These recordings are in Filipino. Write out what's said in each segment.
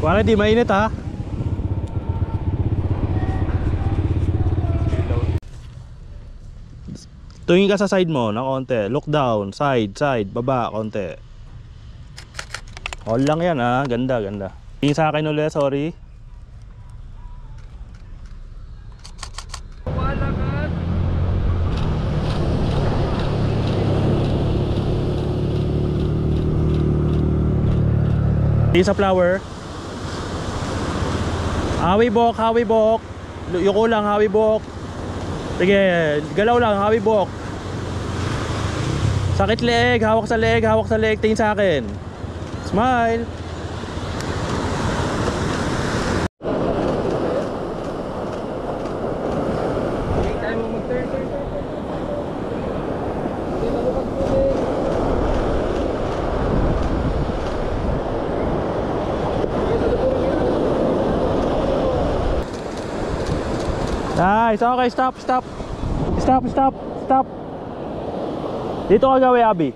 Para di mainit ha. Tingin ka sa side mo na konti. Look down, side, baba konti. All lang yan ha. Ganda, ganda. Tingin sa akin ulit, sorry. Tingin sa flower. Hawi bok. Yuko lang, hawi bok. Sige, galaw lang, hawi bok. Sakit leeg, hawak sa leeg, tingin sa akin. Smile. Nice, okay, stop. Dito ka gawin, Abi.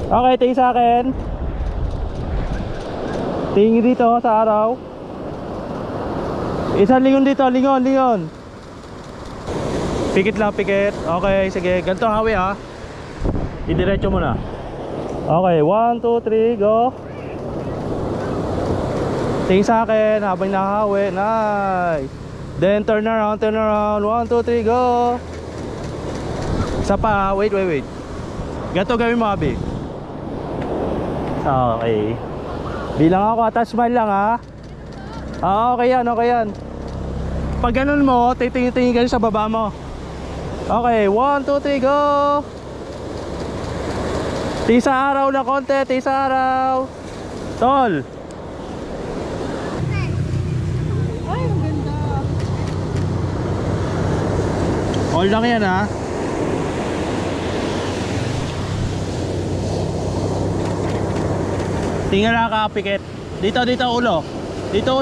Okay, tingin sa akin. Tingin dito sa araw. Isang lingon dito, lingon. Pikit lang, pikit. Okay, sige, ganito hawi ha. Idiretso mo na. Okay, 1, 2, 3, go. Tingin sa akin habang nahawi. Nice. Then turn around. 1, 2, 3, go. Isa pa, wait. Ganito gawin mo, Abi. Okay. Bilang ako, attach smile lang ha. Okay yan. Pag ganun mo, titingin ka sa baba mo. Okay, 1, 2, 3, go. Tisa araw na konti, tisa araw. Tol. Ay, ang ganda. All lang yan ha. Tingnan ka, pikit. Dito ulo. Dito.